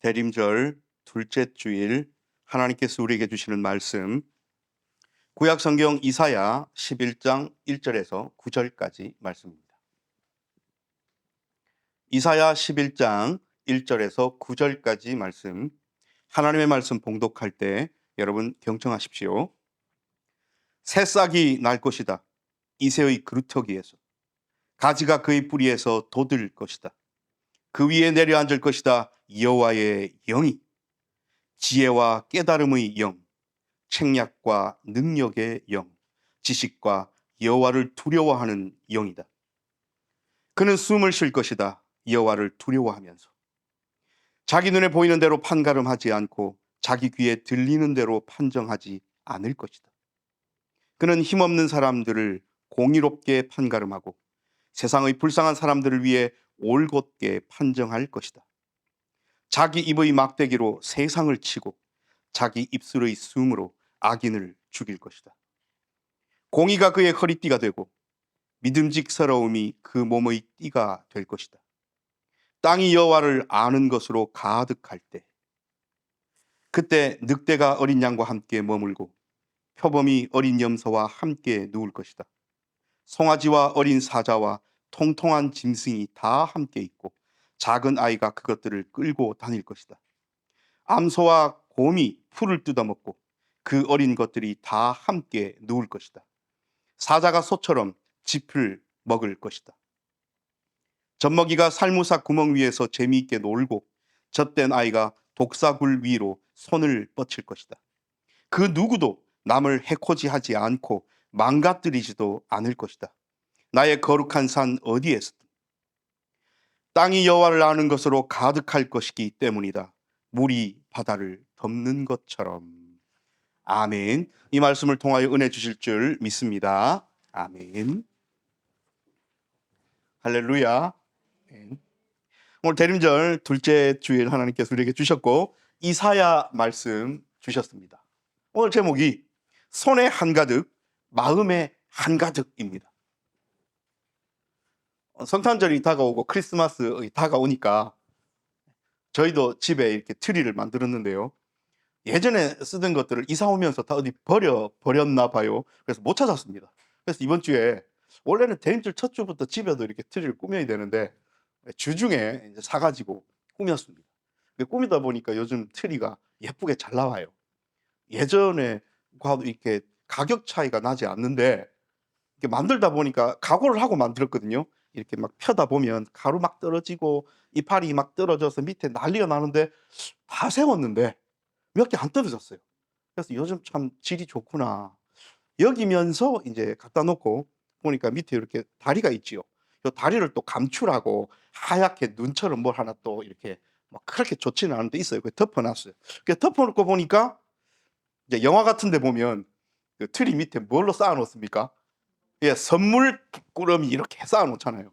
대림절 둘째 주일 하나님께서 우리에게 주시는 말씀 구약 성경 이사야 11장 1절에서 9절까지 말씀입니다. 이사야 11장 1절에서 9절까지 말씀, 하나님의 말씀 봉독할 때 여러분 경청하십시오. 새싹이 날 것이다. 이새의 그루터기에서 가지가 그의 뿌리에서 돋을 것이다. 그 위에 내려앉을 것이다. 여호와의 영이, 지혜와 깨달음의 영, 책략과 능력의 영, 지식과 여호와를 두려워하는 영이다. 그는 숨을 쉴 것이다. 여호와를 두려워하면서 자기 눈에 보이는 대로 판가름하지 않고 자기 귀에 들리는 대로 판정하지 않을 것이다. 그는 힘없는 사람들을 공의롭게 판가름하고 세상의 불쌍한 사람들을 위해 올곧게 판정할 것이다. 자기 입의 막대기로 세상을 치고 자기 입술의 숨으로 악인을 죽일 것이다. 공의가 그의 허리띠가 되고 믿음직스러움이 그 몸의 띠가 될 것이다. 땅이 여호와를 아는 것으로 가득할 때, 그때 늑대가 어린 양과 함께 머물고 표범이 어린 염소와 함께 누울 것이다. 송아지와 어린 사자와 통통한 짐승이 다 함께 있고 작은 아이가 그것들을 끌고 다닐 것이다. 암소와 곰이 풀을 뜯어먹고 그 어린 것들이 다 함께 누울 것이다. 사자가 소처럼 짚을 먹을 것이다. 젖먹이가 살무사 구멍 위에서 재미있게 놀고 젖된 아이가 독사굴 위로 손을 뻗칠 것이다. 그 누구도 남을 해코지하지 않고 망가뜨리지도 않을 것이다. 나의 거룩한 산 어디에서든 땅이 여호와를 아는 것으로 가득할 것이기 때문이다. 물이 바다를 덮는 것처럼. 아멘. 이 말씀을 통하여 은혜 주실 줄 믿습니다. 아멘. 할렐루야. 아멘. 오늘 대림절 둘째 주일 하나님께서 우리에게 주셨고 이사야 말씀 주셨습니다. 오늘 제목이 손에 한가득 마음에 한가득입니다. 성탄절이 다가오고 크리스마스 다가오니까 저희도 집에 이렇게 트리를 만들었는데요. 예전에 쓰던 것들을 이사 오면서 다 어디 버렸나 봐요. 그래서 못 찾았습니다. 그래서 이번 주에 원래는 대림절 첫 주부터 집에도 이렇게 트리를 꾸며야 되는데 주중에 이제 사가지고 꾸몄습니다. 꾸미다 보니까 요즘 트리가 예쁘게 잘 나와요. 예전에 과도 이렇게 가격 차이가 나지 않는데 이렇게 만들다 보니까 각오를 하고 만들었거든요. 이렇게 막 펴다 보면 가루 막 떨어지고 이파리 막 떨어져서 밑에 난리가 나는데 다 세웠는데 몇 개 안 떨어졌어요. 그래서 요즘 참 질이 좋구나. 여기면서 이제 갖다 놓고 보니까 밑에 이렇게 다리가 있지요. 이 다리를 또 감추라고 하얗게 눈처럼 뭘 하나 또 이렇게 막 그렇게 좋지는 않은데 있어요. 그 덮어놨어요. 그 덮어놓고 보니까 이제 영화 같은 데 보면 그 트리 밑에 뭘로 쌓아 놓습니까? 예, 선물 꾸러미 이렇게 쌓아 놓잖아요.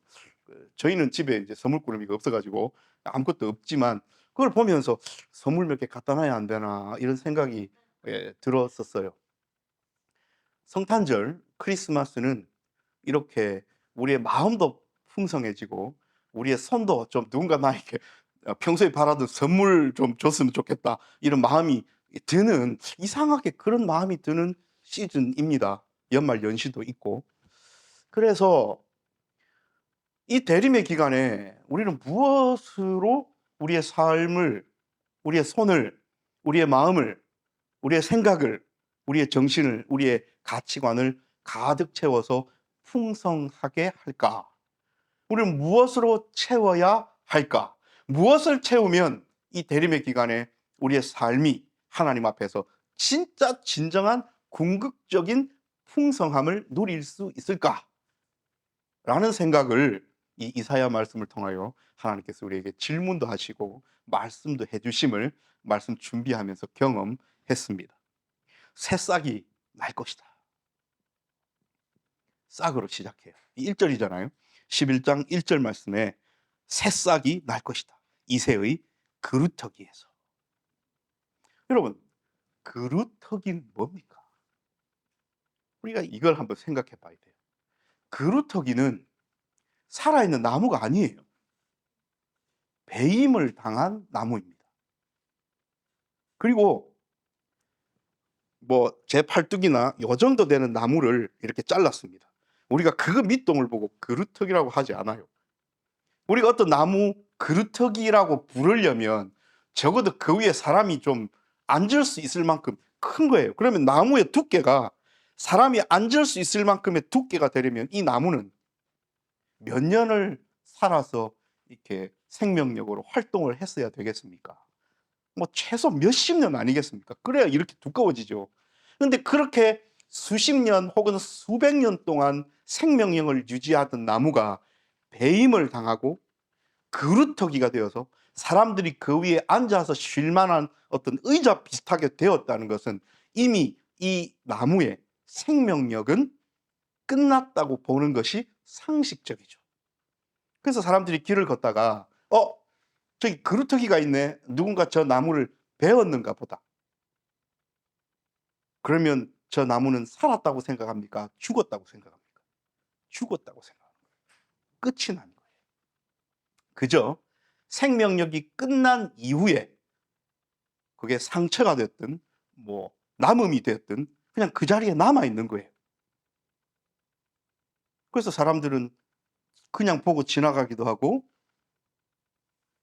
저희는 집에 이제 선물 꾸러미가 없어가지고 아무것도 없지만 그걸 보면서 선물 몇 개 갖다 놔야 안 되나 이런 생각이 들었었어요. 성탄절, 크리스마스는 이렇게 우리의 마음도 풍성해지고 우리의 손도 좀 누군가 나에게 평소에 바라던 선물 좀 줬으면 좋겠다 이런 마음이 드는, 이상하게 그런 마음이 드는 시즌입니다. 연말 연시도 있고. 그래서 이 대림의 기간에 우리는 무엇으로 우리의 삶을, 우리의 손을, 우리의 마음을, 우리의 생각을, 우리의 정신을, 우리의 가치관을 가득 채워서 풍성하게 할까? 우리는 무엇으로 채워야 할까? 무엇을 채우면 이 대림의 기간에 우리의 삶이 하나님 앞에서 진짜 진정한 궁극적인 풍성함을 누릴 수 있을까? 라는 생각을 이 이사야 말씀을 통하여 하나님께서 우리에게 질문도 하시고 말씀도 해주심을 말씀 준비하면서 경험했습니다. 새싹이 날 것이다. 싹으로 시작해요. 1절이잖아요. 11장 1절 말씀에 새싹이 날 것이다. 이새의 그루터기에서. 여러분, 그루터기는 뭡니까? 우리가 이걸 한번 생각해 봐야 돼요. 그루터기는 살아있는 나무가 아니에요. 배임을 당한 나무입니다. 그리고 뭐 제 팔뚝이나 요 정도 되는 나무를 이렇게 잘랐습니다. 우리가 그 밑동을 보고 그루터기라고 하지 않아요. 우리가 어떤 나무 그루터기라고 부르려면 적어도 그 위에 사람이 좀 앉을 수 있을 만큼 큰 거예요. 그러면 나무의 두께가 사람이 앉을 수 있을 만큼의 두께가 되려면 이 나무는 몇 년을 살아서 이렇게 생명력으로 활동을 했어야 되겠습니까? 뭐 최소 몇십 년 아니겠습니까? 그래야 이렇게 두꺼워지죠. 근데 그렇게 수십 년 혹은 수백 년 동안 생명력을 유지하던 나무가 배임을 당하고 그루터기가 되어서 사람들이 그 위에 앉아서 쉴 만한 어떤 의자 비슷하게 되었다는 것은 이미 이 나무의 생명력은 끝났다고 보는 것이 상식적이죠. 그래서 사람들이 길을 걷다가 저기 그루터기가 있네. 누군가 저 나무를 베었는가 보다. 그러면 저 나무는 살았다고 생각합니까? 죽었다고 생각합니까? 죽었다고 생각합니다. 끝이 난 거예요. 그저 생명력이 끝난 이후에 그게 상처가 됐든 뭐 남음이 됐든 그냥 그 자리에 남아 있는 거예요. 그래서 사람들은 그냥 보고 지나가기도 하고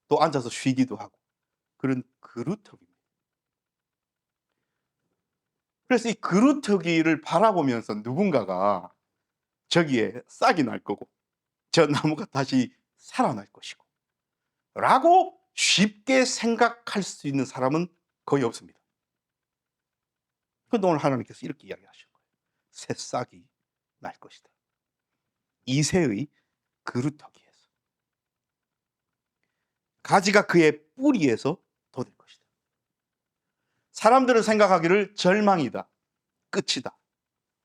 또 앉아서 쉬기도 하고 그런 그루터기입니다. 그래서 이 그루터기를 바라보면서 누군가가 저기에 싹이 날 거고 저 나무가 다시 살아날 것이고 라고 쉽게 생각할 수 있는 사람은 거의 없습니다. 그런데 오늘 하나님께서 이렇게 이야기하신 거예요. 새싹이 날 것이다. 이새의 그루터기에서 가지가 그의 뿌리에서 돋을 것이다. 사람들은 생각하기를 절망이다, 끝이다,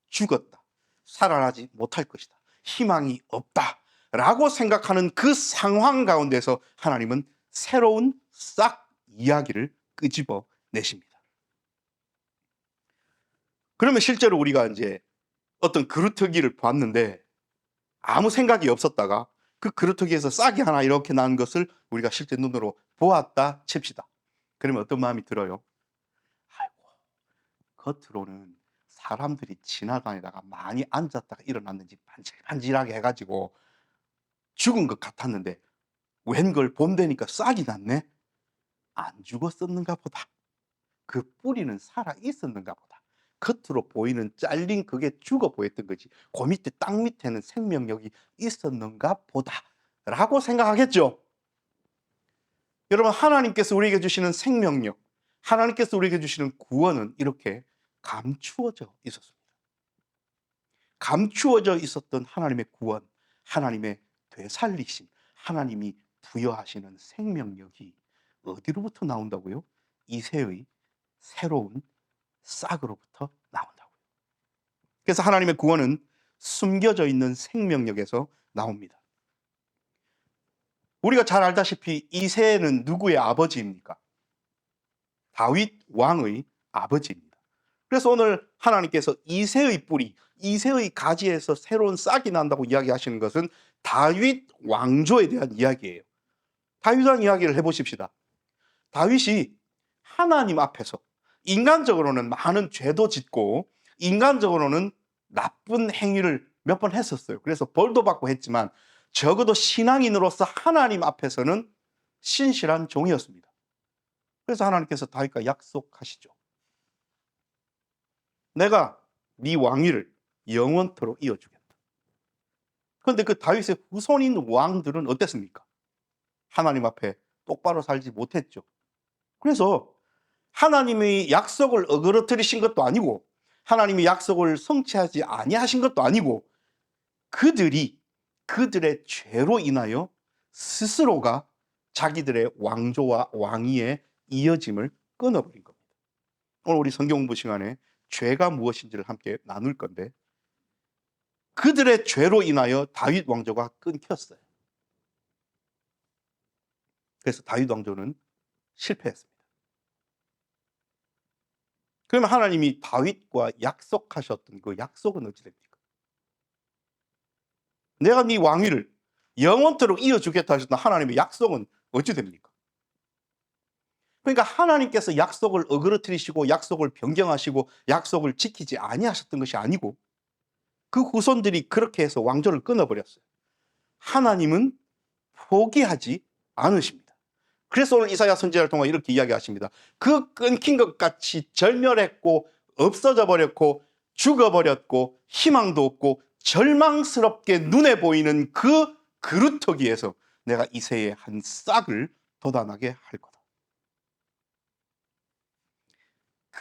죽었다, 살아나지 못할 것이다, 희망이 없다 라고 생각하는 그 상황 가운데서 하나님은 새로운 싹 이야기를 끄집어 내십니다. 그러면 실제로 우리가 이제 어떤 그루터기를 봤는데 아무 생각이 없었다가 그 그루터기에서 싹이 하나 이렇게 난 것을 우리가 실제 눈으로 보았다 칩시다. 그러면 어떤 마음이 들어요? 아이고, 겉으로는 사람들이 지나다니다가 많이 앉았다가 일어났는지 반질반질하게 해가지고 죽은 것 같았는데 웬걸 봄 되니까 싹이 났네? 안 죽었었는가 보다. 그 뿌리는 살아 있었는가 보다. 겉으로 보이는 잘린 그게 죽어 보였던 거지. 그 밑에 땅 밑에는 생명력이 있었는가 보다. 라고 생각하겠죠. 여러분, 하나님께서 우리에게 주시는 생명력, 하나님께서 우리에게 주시는 구원은 이렇게 감추어져 있었습니다. 감추어져 있었던 하나님의 구원, 하나님의 되살리심, 하나님이 부여하시는 생명력이 어디로부터 나온다고요? 이새의 새로운 싹으로부터 나온다고요. 그래서 하나님의 구원은 숨겨져 있는 생명력에서 나옵니다. 우리가 잘 알다시피 이새는 누구의 아버지입니까? 다윗 왕의 아버지입니다. 그래서 오늘 하나님께서 이새의 뿌리, 이새의 가지에서 새로운 싹이 난다고 이야기하시는 것은 다윗 왕조에 대한 이야기예요. 다윗 왕 이야기를 해보십시다. 다윗이 하나님 앞에서 인간적으로는 많은 죄도 짓고 인간적으로는 나쁜 행위를 몇 번 했었어요. 그래서 벌도 받고 했지만 적어도 신앙인으로서 하나님 앞에서는 신실한 종이었습니다. 그래서 하나님께서 다윗과 약속하시죠. 내가 네 왕위를 영원토록 이어주겠다. 그런데 그 다윗의 후손인 왕들은 어땠습니까? 하나님 앞에 똑바로 살지 못했죠. 그래서 하나님의 약속을 어그러뜨리신 것도 아니고 하나님의 약속을 성취하지 아니하신 것도 아니고 그들의 죄로 인하여 스스로가 자기들의 왕조와 왕위의 이어짐을 끊어버린 겁니다. 오늘 우리 성경 공부 시간에 죄가 무엇인지를 함께 나눌 건데 그들의 죄로 인하여 다윗 왕조가 끊겼어요. 그래서 다윗 왕조는 실패했습니다. 그러면 하나님이 다윗과 약속하셨던 그 약속은 어찌 됩니까? 내가 네 왕위를 영원토록 이어주겠다 하셨던 하나님의 약속은 어찌 됩니까? 그러니까 하나님께서 약속을 어그러뜨리시고 약속을 변경하시고 약속을 지키지 아니하셨던 것이 아니고 그 후손들이 그렇게 해서 왕조를 끊어버렸어요. 하나님은 포기하지 않으십니다. 그래서 오늘 이사야 선지자를 통해 이렇게 이야기하십니다. 그 끊긴 것 같이 절멸했고 없어져 버렸고 죽어버렸고 희망도 없고 절망스럽게 눈에 보이는 그 그루터기에서 내가 이새의 한 싹을 돋아나게 할 거다.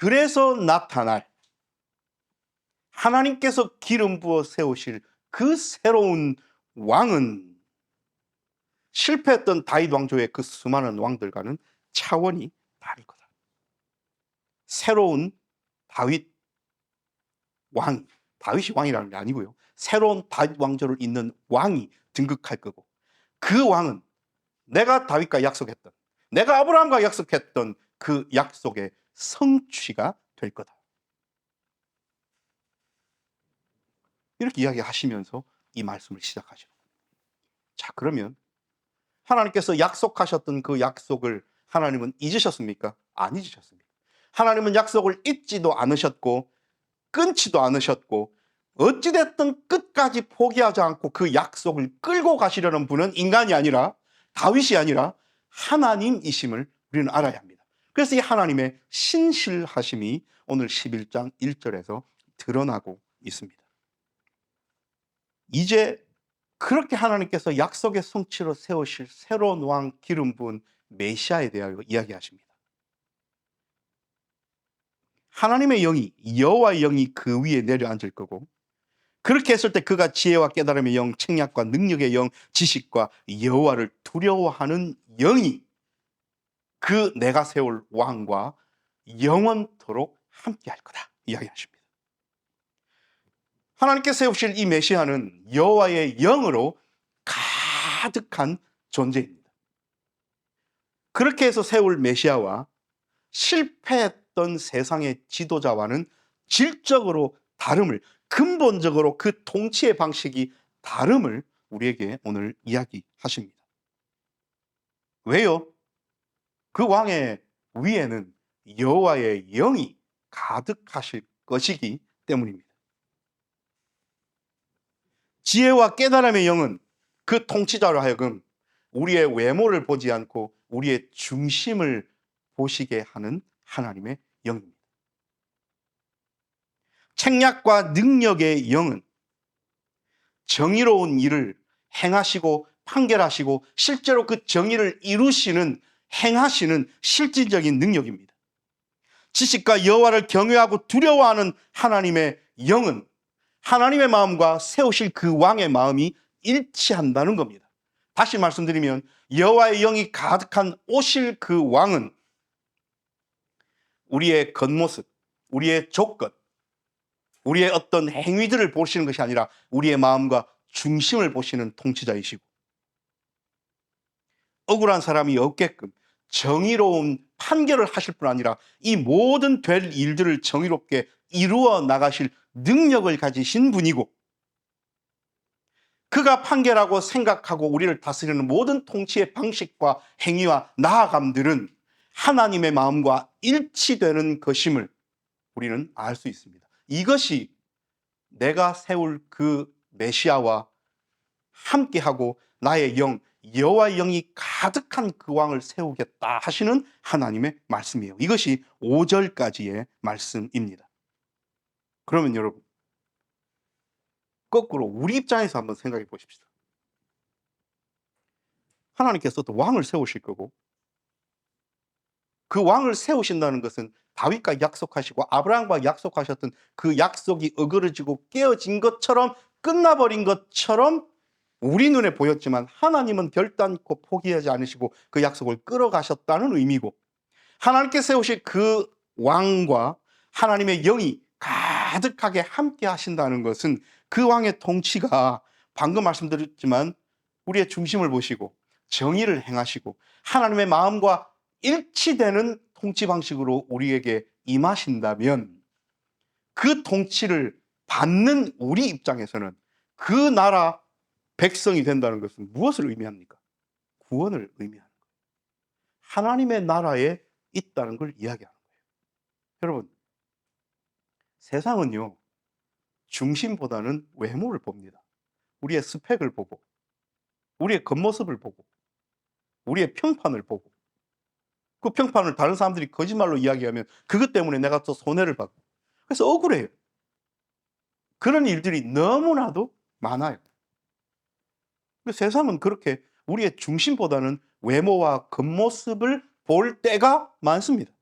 그래서 나타날 하나님께서 기름 부어 세우실 그 새로운 왕은 실패했던 다윗 왕조의 그 수많은 왕들과는 차원이 다를 거다. 새로운 다윗 왕, 다윗이 왕이라는 게 아니고요. 새로운 다윗 왕조를 잇는 왕이 등극할 거고 그 왕은 내가 다윗과 약속했던, 내가 아브라함과 약속했던 그 약속의 성취가 될 거다. 이렇게 이야기하시면서 이 말씀을 시작하죠. 자, 그러면 하나님께서 약속하셨던 그 약속을 하나님은 잊으셨습니까? 안 잊으셨습니다. 하나님은 약속을 잊지도 않으셨고 끊지도 않으셨고 어찌됐든 끝까지 포기하지 않고 그 약속을 끌고 가시려는 분은 인간이 아니라 다윗이 아니라 하나님이심을 우리는 알아야 합니다. 그래서 이 하나님의 신실하심이 오늘 11장 1절에서 드러나고 있습니다. 이제 그렇게 하나님께서 약속의 성취로 세우실 새로운 왕 기름 부은 메시아에 대하여 이야기하십니다. 하나님의 영이, 여호와의 영이 그 위에 내려앉을 거고 그렇게 했을 때 그가 지혜와 깨달음의 영, 책략과 능력의 영, 지식과 여호와를 두려워하는 영이 그 내가 세울 왕과 영원토록 함께할 거다 이야기하십니다. 하나님께 세우실 이 메시아는 여호와의 영으로 가득한 존재입니다. 그렇게 해서 세울 메시아와 실패했던 세상의 지도자와는 질적으로 다름을, 근본적으로 그 통치의 방식이 다름을 우리에게 오늘 이야기하십니다. 왜요? 그 왕의 위에는 여호와의 영이 가득하실 것이기 때문입니다. 지혜와 깨달음의 영은 그 통치자로 하여금 우리의 외모를 보지 않고 우리의 중심을 보시게 하는 하나님의 영입니다. 책략과 능력의 영은 정의로운 일을 행하시고 판결하시고 실제로 그 정의를 이루시는, 행하시는 실질적인 능력입니다. 지식과 여호와를 경외하고 두려워하는 하나님의 영은 하나님의 마음과 세우실 그 왕의 마음이 일치한다는 겁니다. 다시 말씀드리면 여호와의 영이 가득한 오실 그 왕은 우리의 겉모습, 우리의 조건, 우리의 어떤 행위들을 보시는 것이 아니라 우리의 마음과 중심을 보시는 통치자이시고 억울한 사람이 없게끔 정의로운 판결을 하실 뿐 아니라 이 모든 될 일들을 정의롭게 이루어 나가실 능력을 가지신 분이고 그가 판결하고 생각하고 우리를 다스리는 모든 통치의 방식과 행위와 나아감들은 하나님의 마음과 일치되는 것임을 우리는 알 수 있습니다. 이것이 내가 세울 그 메시아와 함께하고 나의 영, 여호와의 영이 가득한 그 왕을 세우겠다 하시는 하나님의 말씀이에요. 이것이 5절까지의 말씀입니다. 그러면 여러분 거꾸로 우리 입장에서 한번 생각해 보십시다. 하나님께서 또 왕을 세우실 거고 그 왕을 세우신다는 것은 다윗과 약속하시고 아브라함과 약속하셨던 그 약속이 어그러지고 깨어진 것처럼 끝나버린 것처럼 우리 눈에 보였지만 하나님은 결단코 포기하지 않으시고 그 약속을 끌어가셨다는 의미고 하나님께 세우실 그 왕과 하나님의 영이 가득하게 함께 하신다는 것은 그 왕의 통치가 방금 말씀드렸지만 우리의 중심을 보시고 정의를 행하시고 하나님의 마음과 일치되는 통치 방식으로 우리에게 임하신다면 그 통치를 받는 우리 입장에서는 그 나라 백성이 된다는 것은 무엇을 의미합니까? 구원을 의미하는 거예요. 하나님의 나라에 있다는 걸 이야기하는 거예요. 여러분, 세상은요, 중심보다는 외모를 봅니다. 우리의 스펙을 보고, 우리의 겉모습을 보고, 우리의 평판을 보고, 그 평판을 다른 사람들이 거짓말로 이야기하면 그것 때문에 내가 또 손해를 받고, 그래서 억울해요. 그런 일들이 너무나도 많아요. 세상은 그렇게 우리의 중심보다는 외모와 겉모습을 볼 때가 많습니다.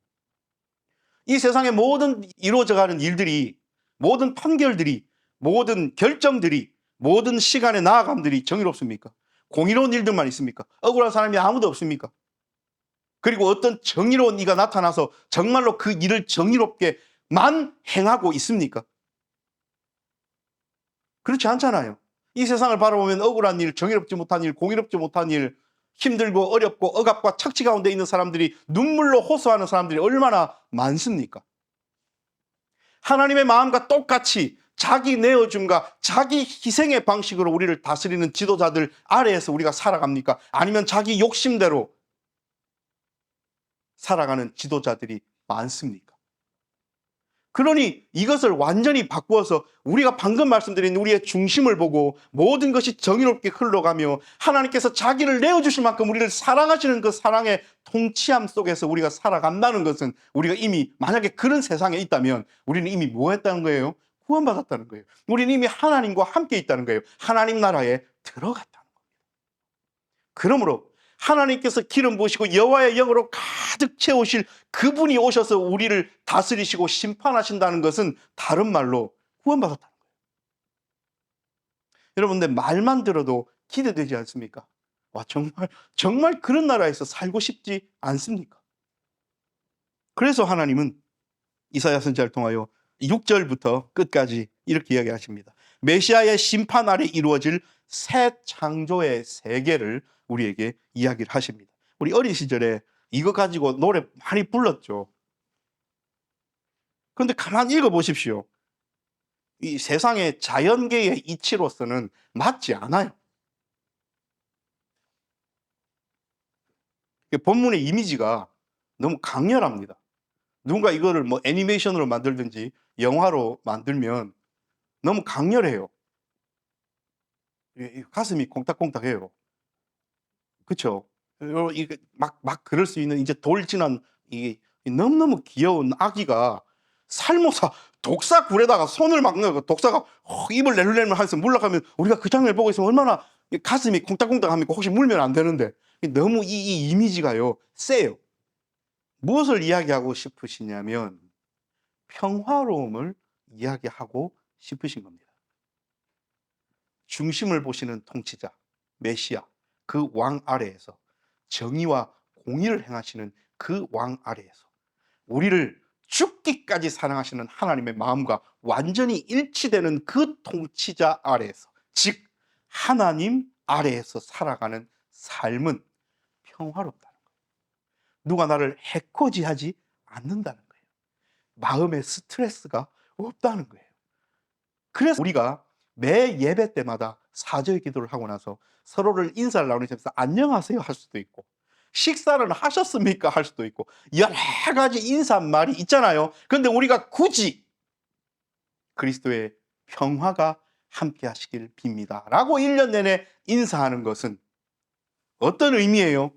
이 세상의 모든 이루어져가는 일들이, 모든 판결들이, 모든 결정들이, 모든 시간의 나아감들이 정의롭습니까? 공의로운 일들만 있습니까? 억울한 사람이 아무도 없습니까? 그리고 어떤 정의로운 이가 나타나서 정말로 그 일을 정의롭게만 행하고 있습니까? 그렇지 않잖아요. 이 세상을 바라보면 억울한 일, 정의롭지 못한 일, 공의롭지 못한 일, 힘들고 어렵고 억압과 착취 가운데 있는 사람들이, 눈물로 호소하는 사람들이 얼마나 많습니까? 하나님의 마음과 똑같이 자기 내어줌과 자기 희생의 방식으로 우리를 다스리는 지도자들 아래에서 우리가 살아갑니까? 아니면 자기 욕심대로 살아가는 지도자들이 많습니까? 그러니 이것을 완전히 바꾸어서 우리가 방금 말씀드린 우리의 중심을 보고 모든 것이 정의롭게 흘러가며 하나님께서 자기를 내어주실 만큼 우리를 사랑하시는 그 사랑의 통치함 속에서 우리가 살아간다는 것은, 우리가 이미 만약에 그런 세상에 있다면 우리는 이미 뭐 했다는 거예요? 구원받았다는 거예요. 우리는 이미 하나님과 함께 있다는 거예요. 하나님 나라에 들어갔다는 거예요. 그러므로 하나님께서 기름 부으시고 여호와의 영으로 가득 채우실 그분이 오셔서 우리를 다스리시고 심판하신다는 것은 다른 말로 구원받았다는 거예요. 여러분들, 말만 들어도 기대되지 않습니까? 와, 정말 그런 나라에서 살고 싶지 않습니까? 그래서 하나님은 이사야 선지자를 통하여 6절부터 끝까지 이렇게 이야기하십니다. 메시아의 심판 아래 이루어질 새 창조의 세계를 우리에게 이야기를 하십니다. 우리 어린 시절에 이거 가지고 노래 많이 불렀죠. 그런데 가만히 읽어보십시오. 이 세상의 자연계의 이치로서는 맞지 않아요. 본문의 이미지가 너무 강렬합니다. 누군가 이거를 뭐 애니메이션으로 만들든지 영화로 만들면 너무 강렬해요. 가슴이 콩닥콩닥해요. 그렇죠? 막 그럴 수 있는 이제 돌 지난 이 너무너무 귀여운 아기가 살모사 독사굴에다가 손을 막 넣고 독사가 입을 내려내면 해서 물러가면 우리가 그 장면을 보고 있으면 얼마나 가슴이 콩닥콩닥합니까? 혹시 물면 안 되는데. 너무 이 이미지가요 세요. 무엇을 이야기하고 싶으시냐면 평화로움을 이야기하고 싶으신 겁니다. 중심을 보시는 통치자 메시아, 그 왕 아래에서 정의와 공의를 행하시는 그 왕 아래에서 우리를 죽기까지 사랑하시는 하나님의 마음과 완전히 일치되는 그 통치자 아래에서, 즉 하나님 아래에서 살아가는 삶은 평화롭다는 거예요. 누가 나를 해코지하지 않는다는 거예요. 마음의 스트레스가 없다는 거예요. 그래서 우리가 매 예배 때마다 사절 기도를 하고 나서 서로를 인사를 나누면서 안녕하세요 할 수도 있고, 식사를 하셨습니까 할 수도 있고, 여러 가지 인사말이 있잖아요. 그런데 우리가 굳이 그리스도의 평화가 함께 하시길 빕니다 라고 1년 내내 인사하는 것은 어떤 의미예요?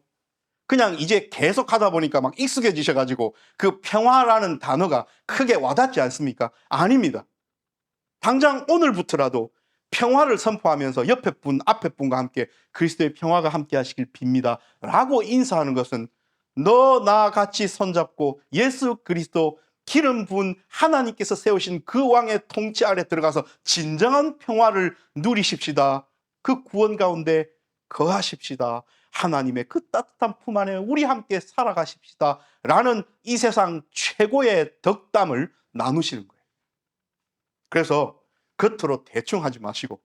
그냥 이제 계속 하다 보니까 막 익숙해지셔가지고 그 평화라는 단어가 크게 와닿지 않습니까? 아닙니다. 당장 오늘부터라도 평화를 선포하면서 옆에 분, 앞에 분과 함께 그리스도의 평화가 함께 하시길 빕니다 라고 인사하는 것은 너 나 같이 손잡고 예수 그리스도 기름 부은 하나님께서 세우신 그 왕의 통치 아래 들어가서 진정한 평화를 누리십시다. 그 구원 가운데 거하십시다. 하나님의 그 따뜻한 품 안에 우리 함께 살아가십시다 라는 이 세상 최고의 덕담을 나누시는 거예요. 그래서 겉으로 대충 하지 마시고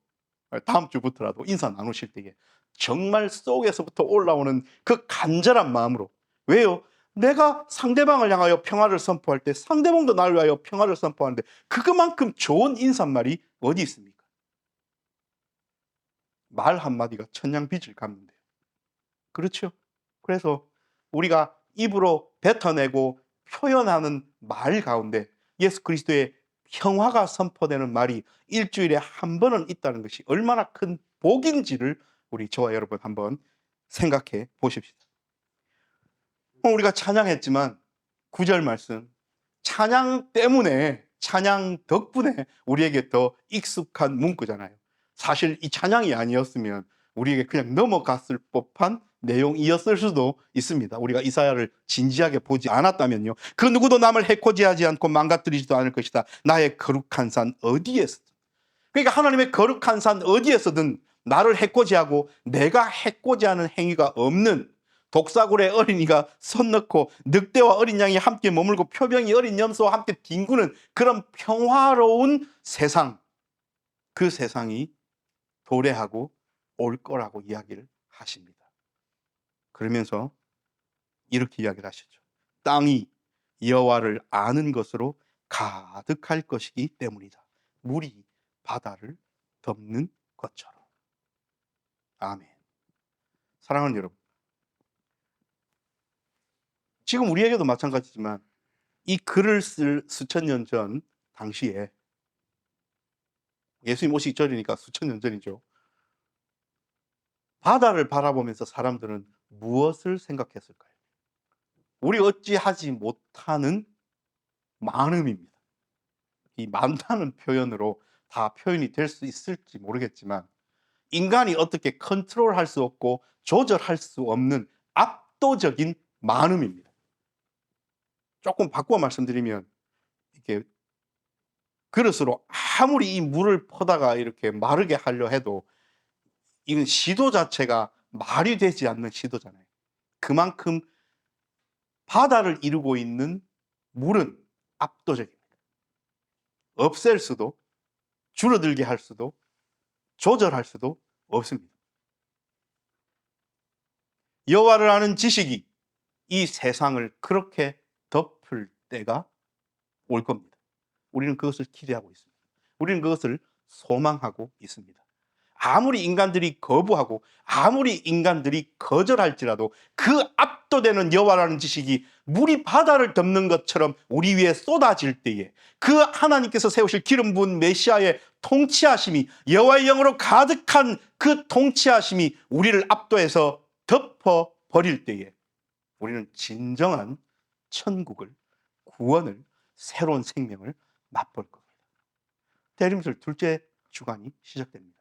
다음 주부터라도 인사 나누실 때에 정말 속에서부터 올라오는 그 간절한 마음으로. 왜요? 내가 상대방을 향하여 평화를 선포할 때 상대방도 나를 위하여 평화를 선포하는데 그것만큼 좋은 인사말이 어디 있습니까? 말 한마디가 천냥빚을 갚는데요. 그렇죠? 그래서 우리가 입으로 뱉어내고 표현하는 말 가운데 예수 그리스도의 평화가 선포되는 말이 일주일에 한 번은 있다는 것이 얼마나 큰 복인지를 우리 저와 여러분 한번 생각해 보십시오. 우리가 찬양했지만 9절 말씀, 찬양 때문에, 찬양 덕분에 우리에게 더 익숙한 문구잖아요. 사실 이 찬양이 아니었으면 우리에게 그냥 넘어갔을 법한 내용이었을 수도 있습니다. 우리가 이사야를 진지하게 보지 않았다면요. 그 누구도 남을 해코지하지 않고 망가뜨리지도 않을 것이다. 나의 거룩한 산 어디에서든. 그러니까 하나님의 거룩한 산 어디에서든 나를 해코지하고 내가 해코지하는 행위가 없는 독사굴의 어린이가 손 넣고 늑대와 어린 양이 함께 머물고 표병이 어린 염소와 함께 뒹구는 그런 평화로운 세상, 그 세상이 도래하고 올 거라고 이야기를 하십니다. 그러면서 이렇게 이야기를 하시죠. 땅이 여호와를 아는 것으로 가득할 것이기 때문이다. 물이 바다를 덮는 것처럼. 아멘. 사랑하는 여러분, 지금 우리에게도 마찬가지지만 이 글을 쓸 수천 년 전 당시에, 예수님 오시기 전이니까 수천 년 전이죠. 바다를 바라보면서 사람들은 무엇을 생각했을까요? 우리 어찌하지 못하는 많음입니다. 이 많다는 표현으로 다 표현이 될 수 있을지 모르겠지만 인간이 어떻게 컨트롤할 수 없고 조절할 수 없는 압도적인 많음입니다. 조금 바꿔 말씀드리면 이렇게 그릇으로 아무리 이 물을 퍼다가 이렇게 마르게 하려 해도 이건 시도 자체가 말이 되지 않는 시도잖아요. 그만큼 바다를 이루고 있는 물은 압도적입니다. 없앨 수도, 줄어들게 할 수도, 조절할 수도 없습니다. 여호와를 아는 지식이 이 세상을 그렇게 덮을 때가 올 겁니다. 우리는 그것을 기대하고 있습니다. 우리는 그것을 소망하고 있습니다. 아무리 인간들이 거부하고 아무리 인간들이 거절할지라도 그 압도되는 여호와라는 지식이 물이 바다를 덮는 것처럼 우리 위에 쏟아질 때에 그 하나님께서 세우실 기름 부은 메시아의 통치하심이, 여호와의 영으로 가득한 그 통치하심이 우리를 압도해서 덮어버릴 때에 우리는 진정한 천국을, 구원을, 새로운 생명을 맛볼 겁니다. 대림절 둘째 주간이 시작됩니다.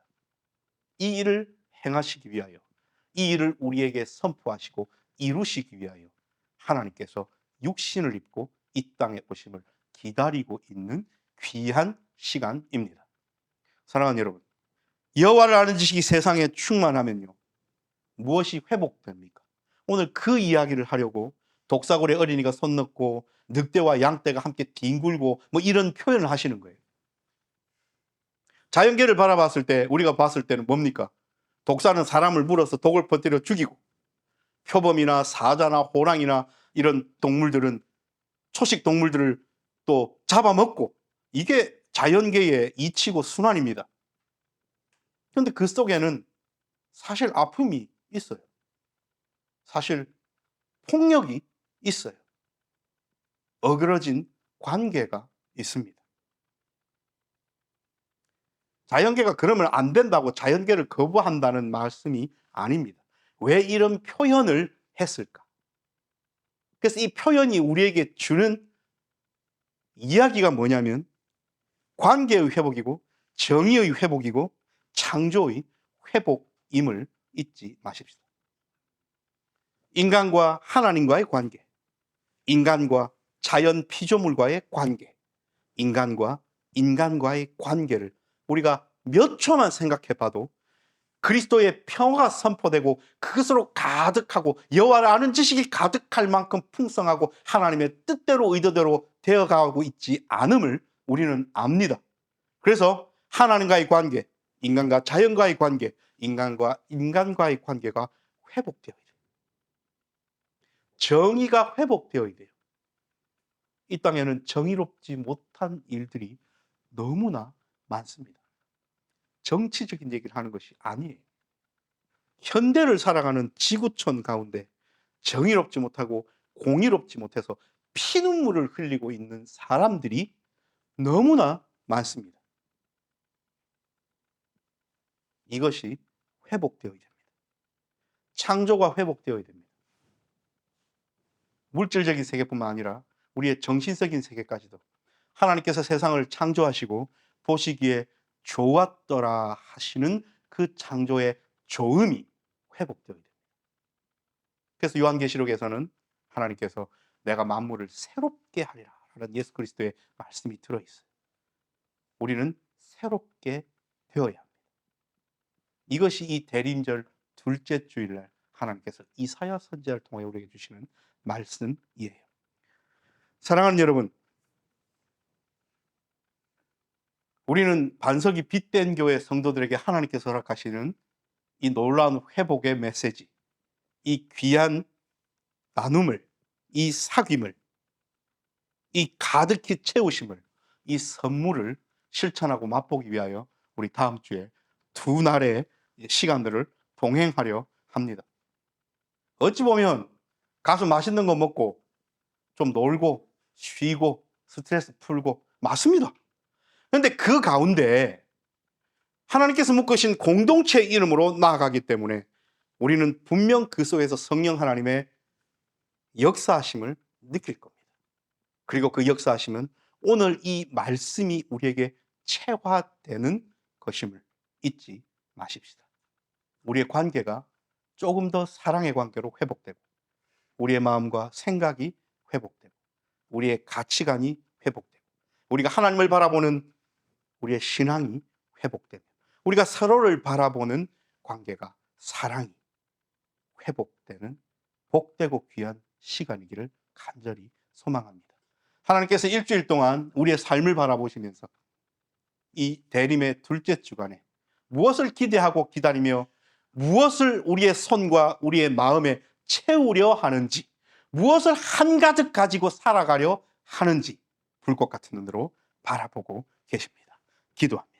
이 일을 행하시기 위하여, 이 일을 우리에게 선포하시고 이루시기 위하여 하나님께서 육신을 입고 이 땅에 오심을 기다리고 있는 귀한 시간입니다. 사랑하는 여러분, 여호와를 아는 지식이 세상에 충만하면요, 무엇이 회복됩니까? 오늘 그 이야기를 하려고 독사골의 어린이가 손 넣고 늑대와 양떼가 함께 뒹굴고 뭐 이런 표현을 하시는 거예요. 자연계를 바라봤을 때 우리가 봤을 때는 뭡니까? 독사는 사람을 물어서 독을 퍼뜨려 죽이고 표범이나 사자나 호랑이나 이런 동물들은 초식 동물들을 또 잡아먹고, 이게 자연계의 이치고 순환입니다. 그런데 그 속에는 사실 아픔이 있어요. 사실 폭력이 있어요. 어그러진 관계가 있습니다. 자연계가 그러면 안 된다고 자연계를 거부한다는 말씀이 아닙니다. 왜 이런 표현을 했을까? 그래서 이 표현이 우리에게 주는 이야기가 뭐냐면 관계의 회복이고 정의의 회복이고 창조의 회복임을 잊지 마십시다. 인간과 하나님과의 관계, 인간과 자연 피조물과의 관계, 인간과 인간과의 관계를 우리가 몇 초만 생각해 봐도 그리스도의 평화가 선포되고 그것으로 가득하고 여호와를 아는 지식이 가득할 만큼 풍성하고 하나님의 뜻대로 의도대로 되어가고 있지 않음을 우리는 압니다. 그래서 하나님과의 관계, 인간과 자연과의 관계, 인간과 인간과의 관계가 회복되어야 돼요. 정의가 회복되어야 돼요. 이 땅에는 정의롭지 못한 일들이 너무나 많습니다. 정치적인 얘기를 하는 것이 아니에요. 현대를 살아가는 지구촌 가운데 정의롭지 못하고 공의롭지 못해서 피눈물을 흘리고 있는 사람들이 너무나 많습니다. 이것이 회복되어야 됩니다. 창조가 회복되어야 됩니다. 물질적인 세계뿐만 아니라 우리의 정신적인 세계까지도 하나님께서 세상을 창조하시고 보시기에 좋았더라 하시는 그 창조의 좋음이 회복되어야 됩니다. 그래서 요한계시록에서는 하나님께서 내가 만물을 새롭게 하리라 라는 예수 그리스도의 말씀이 들어있어요. 우리는 새롭게 되어야 합니다. 이것이 이 대림절 둘째 주일날 하나님께서 이사야 선지자를 통해 우리에게 주시는 말씀이에요. 사랑하는 여러분, 우리는 반석이 빛된 교회 성도들에게 하나님께서 허락하시는 이 놀라운 회복의 메시지, 이 귀한 나눔을, 이 사귐을, 이 가득히 채우심을, 이 선물을 실천하고 맛보기 위하여 우리 다음 주에 두 날의 시간들을 동행하려 합니다. 어찌 보면 가서 맛있는 거 먹고 좀 놀고 쉬고 스트레스 풀고 맞습니다. 그런데 그 가운데 하나님께서 묶으신 공동체의 이름으로 나아가기 때문에 우리는 분명 그 속에서 성령 하나님의 역사하심을 느낄 겁니다. 그리고 그 역사하심은 오늘 이 말씀이 우리에게 체화되는 것임을 잊지 마십시다. 우리의 관계가 조금 더 사랑의 관계로 회복되고 우리의 마음과 생각이 회복되고 우리의 가치관이 회복되고 우리가 하나님을 바라보는 우리의 신앙이 회복되고 우리가 서로를 바라보는 관계가 사랑이 회복되는 복되고 귀한 시간이기를 간절히 소망합니다. 하나님께서 일주일 동안 우리의 삶을 바라보시면서 이 대림의 둘째 주간에 무엇을 기대하고 기다리며 무엇을 우리의 손과 우리의 마음에 채우려 하는지, 무엇을 한가득 가지고 살아가려 하는지 불꽃 같은 눈으로 바라보고 계십니다. 기도합니다.